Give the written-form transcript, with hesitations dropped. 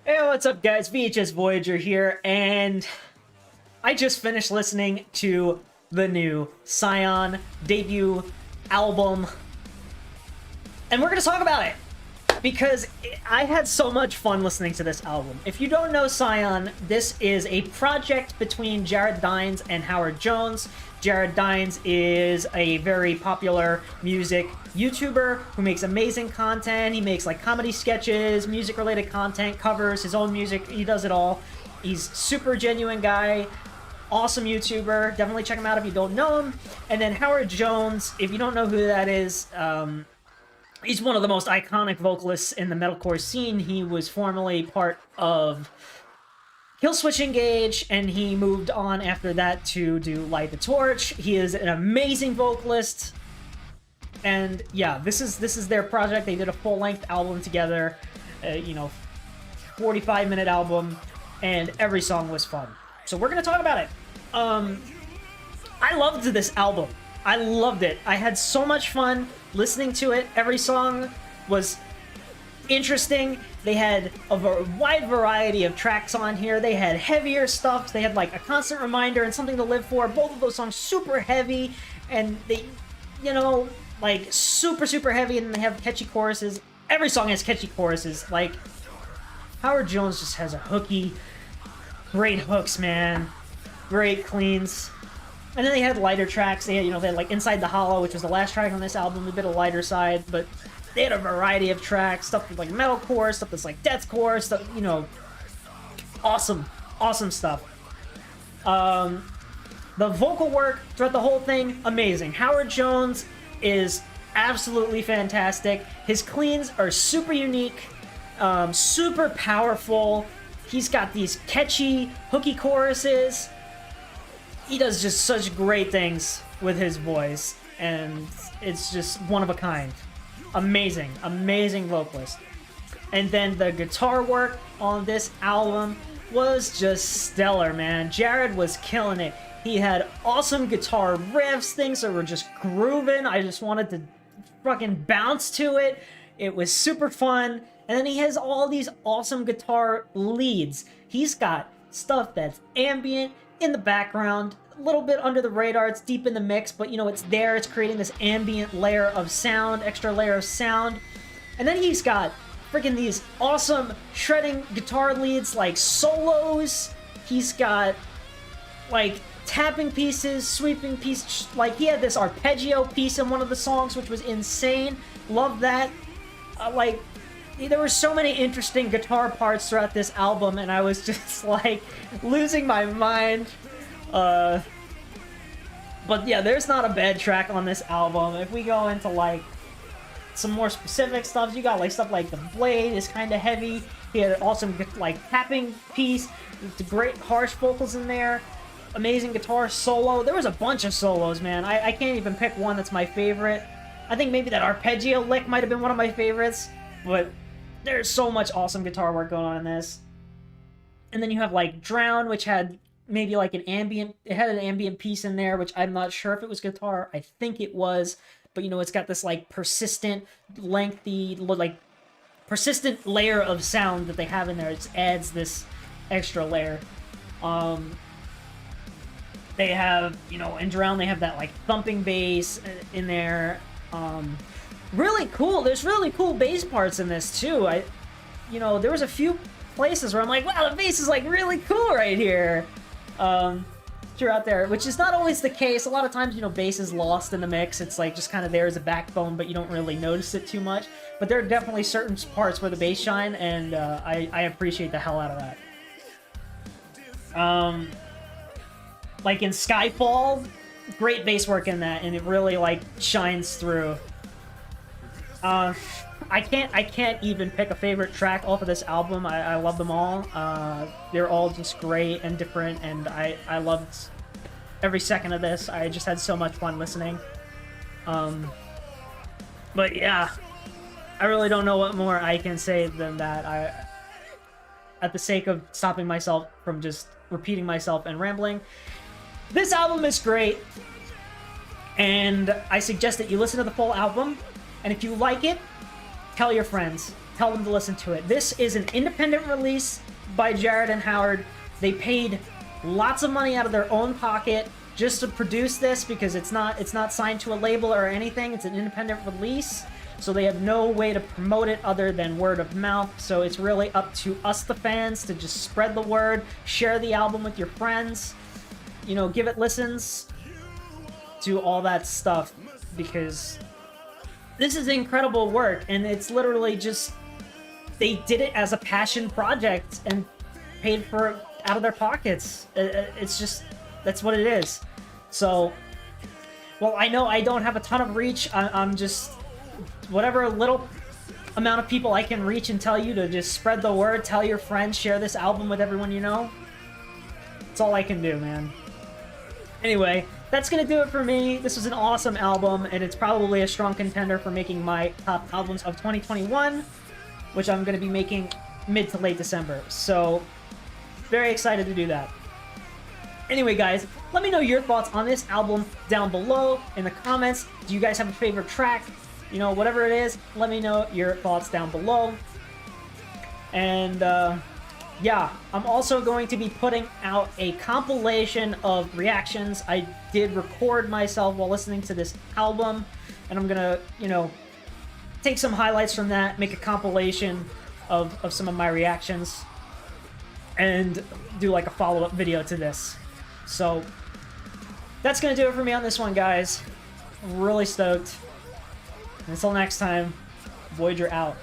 Hey, what's up, guys? VHS Voyager here, and I just finished listening to the new Sion debut album, and we're gonna talk about it because I had so much fun listening to this album. If you don't know Sion, this is a project between Jared Dines and Howard Jones. Jared Dines is a very popular music YouTuber who makes amazing content. He makes like comedy sketches, music-related content, covers his own music. He does it all. He's super genuine guy, awesome YouTuber. Definitely check him out if you don't know him. And then Howard Jones, if you don't know who that is, he's one of the most iconic vocalists in the metalcore scene. He was formerly part of Killswitch Engage, and he moved on after that to do Light the Torch. He is an amazing vocalist, and yeah, this is their project. They did a full-length album together, 45-minute album, and every song was fun. So we're gonna talk about it. I loved this album. I loved it. I had so much fun listening to it. Every song was interesting. They had a wide variety of tracks on here. They had heavier stuff. They had like A Constant Reminder and Something to Live For. Both of those songs super heavy, and they, like super heavy, and they have catchy choruses. Every song has catchy choruses. Like, Howard Jones just has a great hooks, man. Great cleans. And then they had lighter tracks. They had, they had like Inside the Hollow, which was the last track on this album, a bit of lighter side, but they had a variety of tracks, stuff with like metalcore, stuff that's like deathcore, stuff, awesome stuff. The vocal work throughout the whole thing, amazing. Howard Jones is absolutely fantastic. His cleans are super unique, super powerful. He's got these catchy, hooky choruses. He does just such great things with his voice, and it's just one of a kind. Amazing vocalist. And then the guitar work on this album was just stellar, man. Jared was killing it. He had awesome guitar riffs, things that were just grooving. I just wanted to fucking bounce to it. It was super fun. And then he has all these awesome guitar leads. He's got stuff that's ambient, in the background, a little bit under the radar, it's deep in the mix, but it's there, it's creating this ambient layer of sound, extra layer of sound. And then he's got freaking these awesome shredding guitar leads, like solos. He's got like tapping pieces, sweeping pieces, like he had this arpeggio piece in one of the songs, which was insane. Love that. There were so many interesting guitar parts throughout this album, and I was just like losing my mind. But yeah, there's not a bad track on this album. If we go into like some more specific stuff, you got like stuff like The Blade is kind of heavy. He had an awesome like tapping piece, the great harsh vocals in there, amazing guitar solo. There was a bunch of solos, man. I can't even pick one that's my favorite. I think maybe that arpeggio lick might have been one of my favorites, but there's so much awesome guitar work going on in this. And then you have like Drown, which had maybe like an ambient piece in there, which I'm not sure if it was guitar. I think it was, but it's got this like persistent, lengthy, like persistent layer of sound that they have in there. It adds this extra layer. They have, in Drown, they have that like thumping bass in there. Really cool. There's really cool bass parts in this too. There was a few places where I'm like, wow, the bass is like really cool right here. Throughout there, which is not always the case. A lot of times, bass is lost in the mix. It's like just kind of there as a backbone, but you don't really notice it too much. But there are definitely certain parts where the bass shine, and I appreciate the hell out of that. Like in Skyfall, great bass work in that, and it really like shines through. I can't even pick a favorite track off of this album. I love them all. They're all just great and different, and I loved every second of this. I just had so much fun listening. But yeah, I really don't know what more I can say than that. At the sake of stopping myself from just repeating myself and rambling, this album is great, and I suggest that you listen to the full album, and if you like it, tell your friends. tell them to listen to it. This is an independent release by Jared and Howard. They paid lots of money out of their own pocket just to produce this because it's not signed to a label or anything. It's an independent release, so they have no way to promote it other than word of mouth. So it's really up to us, the fans, to just spread the word, share the album with your friends, you know, give it listens, do all that stuff, because this is incredible work, and it's literally just, they did it as a passion project and paid for it out of their pockets. It's just, that's what it is. So, well, I know I don't have a ton of reach. I'm just, whatever little amount of people I can reach and tell you to just spread the word, tell your friends, share this album with everyone you know. That's all I can do, man. Anyway, that's gonna do it for me. This was an awesome album, and it's probably a strong contender for making my top albums of 2021, which I'm gonna be making mid to late December. So, very excited to do that. Anyway, guys, let me know your thoughts on this album down below in the comments. Do you guys have a favorite track? You know, whatever it is, let me know your thoughts down below. And, yeah, I'm also going to be putting out a compilation of reactions. I did record myself while listening to this album, and I'm gonna, you know, take some highlights from that, make a compilation of some of my reactions, and do like a follow-up video to this. So, that's gonna do it for me on this one, guys. I'm really stoked. Until next time, Voyager out.